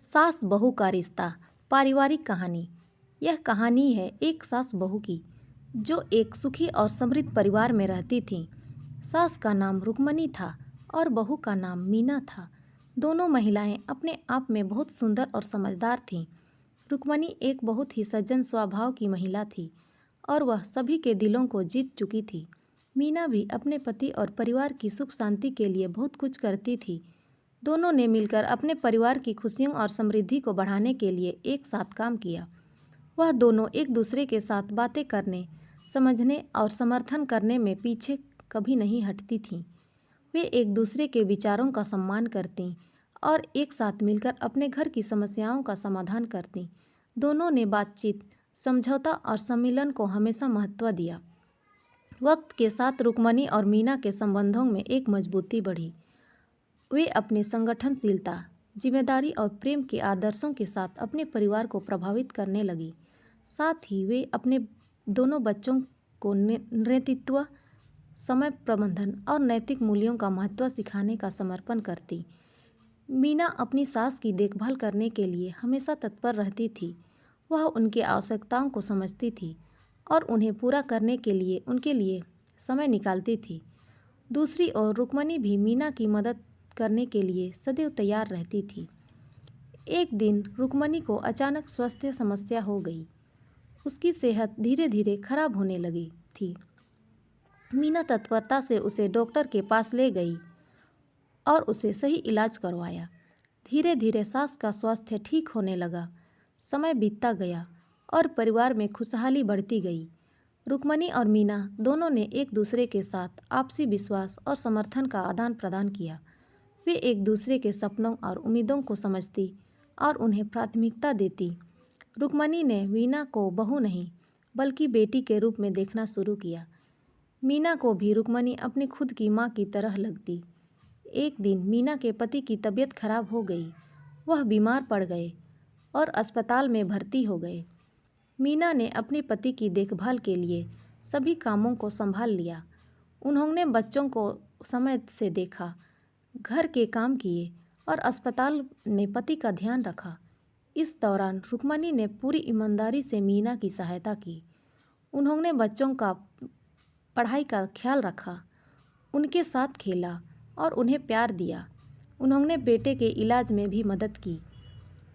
सास बहू का रिश्ता पारिवारिक कहानी। यह कहानी है एक सास बहू की जो एक सुखी और समृद्ध परिवार में रहती थीं। सास का नाम रुक्मणी था और बहू का नाम मीना था। दोनों महिलाएं अपने आप में बहुत सुंदर और समझदार थीं। रुक्मणी एक बहुत ही सज्जन स्वभाव की महिला थी और वह सभी के दिलों को जीत चुकी थी। मीना भी अपने पति और परिवार की सुख शांति के लिए बहुत कुछ करती थी। दोनों ने मिलकर अपने परिवार की खुशियों और समृद्धि को बढ़ाने के लिए एक साथ काम किया। वह दोनों एक दूसरे के साथ बातें करने, समझने और समर्थन करने में पीछे कभी नहीं हटती थीं। वे एक दूसरे के विचारों का सम्मान करतीं और एक साथ मिलकर अपने घर की समस्याओं का समाधान करतीं। दोनों ने बातचीत, समझौता और सम्मिलन को हमेशा महत्व दिया। वक्त के साथ रुक्मणी और मीना के संबंधों में एक मजबूती बढ़ी। वे अपने संगठनशीलता, जिम्मेदारी और प्रेम के आदर्शों के साथ अपने परिवार को प्रभावित करने लगी। साथ ही वे अपने दोनों बच्चों को नेतृत्व, समय प्रबंधन और नैतिक मूल्यों का महत्व सिखाने का समर्पण करती। मीना अपनी सास की देखभाल करने के लिए हमेशा तत्पर रहती थी। वह उनकी आवश्यकताओं को समझती थी और उन्हें पूरा करने के लिए उनके लिए समय निकालती थी। दूसरी ओर रुक्मणी भी मीना की मदद करने के लिए सदैव तैयार रहती थी। एक दिन रुक्मणी को अचानक स्वास्थ्य समस्या हो गई। उसकी सेहत धीरे धीरे खराब होने लगी थी। मीना तत्परता से उसे डॉक्टर के पास ले गई और उसे सही इलाज करवाया। धीरे धीरे सास का स्वास्थ्य ठीक होने लगा। समय बीतता गया और परिवार में खुशहाली बढ़ती गई। रुक्मणी और मीना दोनों ने एक दूसरे के साथ आपसी विश्वास और समर्थन का आदान प्रदान किया। वे एक दूसरे के सपनों और उम्मीदों को समझती और उन्हें प्राथमिकता देती। रुक्मणी ने मीना को बहू नहीं बल्कि बेटी के रूप में देखना शुरू किया। मीना को भी रुक्मणी अपनी खुद की माँ की तरह लगती। एक दिन मीना के पति की तबीयत खराब हो गई। वह बीमार पड़ गए और अस्पताल में भर्ती हो गए। मीना ने अपने पति की देखभाल के लिए सभी कामों को संभाल लिया। उन्होंने बच्चों को समय से देखा, घर के काम किए और अस्पताल में पति का ध्यान रखा। इस दौरान रुक्मणी ने पूरी ईमानदारी से मीना की सहायता की। उन्होंने बच्चों का पढ़ाई का ख्याल रखा, उनके साथ खेला और उन्हें प्यार दिया। उन्होंने बेटे के इलाज में भी मदद की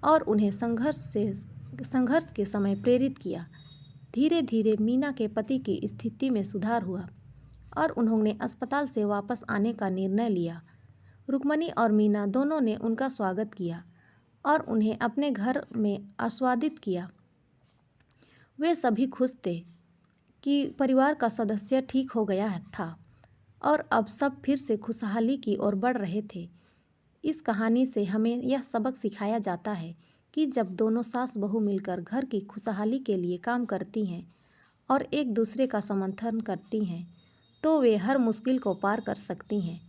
और उन्हें संघर्ष के समय प्रेरित किया। धीरे धीरे मीना के पति की स्थिति में सुधार हुआ और उन्होंने अस्पताल से वापस आने का निर्णय लिया। रुक्मणी और मीना दोनों ने उनका स्वागत किया और उन्हें अपने घर में आस्वादित किया। वे सभी खुश थे कि परिवार का सदस्य ठीक हो गया था और अब सब फिर से खुशहाली की ओर बढ़ रहे थे। इस कहानी से हमें यह सबक सिखाया जाता है कि जब दोनों सास बहू मिलकर घर की खुशहाली के लिए काम करती हैं और एक दूसरे का समर्थन करती हैं तो वे हर मुश्किल को पार कर सकती हैं।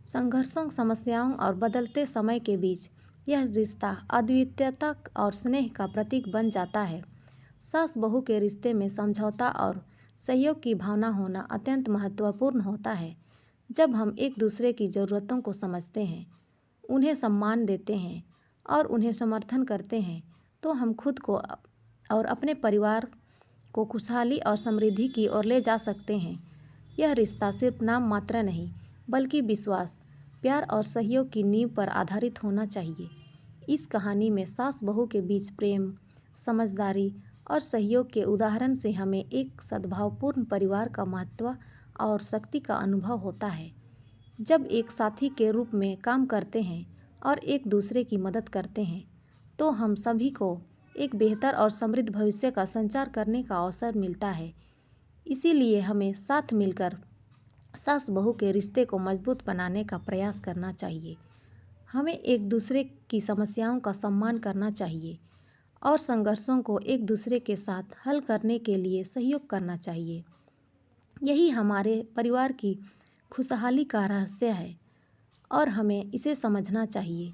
संघर्षों, समस्याओं और बदलते समय के बीच यह रिश्ता अद्वितीयता और स्नेह का प्रतीक बन जाता है। सास बहू के रिश्ते में समझौता और सहयोग की भावना होना अत्यंत महत्वपूर्ण होता है। जब हम एक दूसरे की ज़रूरतों को समझते हैं, उन्हें सम्मान देते हैं और उन्हें समर्थन करते हैं तो हम खुद को और अपने परिवार को खुशहाली और समृद्धि की ओर ले जा सकते हैं। यह रिश्ता सिर्फ नाम मात्र नहीं बल्कि विश्वास, प्यार और सहयोग की नींव पर आधारित होना चाहिए। इस कहानी में सास बहू के बीच प्रेम, समझदारी और सहयोग के उदाहरण से हमें एक सद्भावपूर्ण परिवार का महत्व और शक्ति का अनुभव होता है। जब एक साथी के रूप में काम करते हैं और एक दूसरे की मदद करते हैं तो हम सभी को एक बेहतर और समृद्ध भविष्य का संचार करने का अवसर मिलता है। इसीलिए हमें साथ मिलकर सास बहू के रिश्ते को मजबूत बनाने का प्रयास करना चाहिए। हमें एक दूसरे की समस्याओं का सम्मान करना चाहिए और संघर्षों को एक दूसरे के साथ हल करने के लिए सहयोग करना चाहिए। यही हमारे परिवार की खुशहाली का रहस्य है और हमें इसे समझना चाहिए।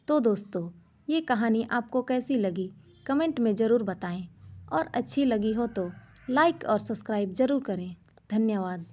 तो दोस्तों, ये कहानी आपको कैसी लगी कमेंट में ज़रूर बताएं और अच्छी लगी हो तो लाइक और सब्सक्राइब ज़रूर करें। धन्यवाद।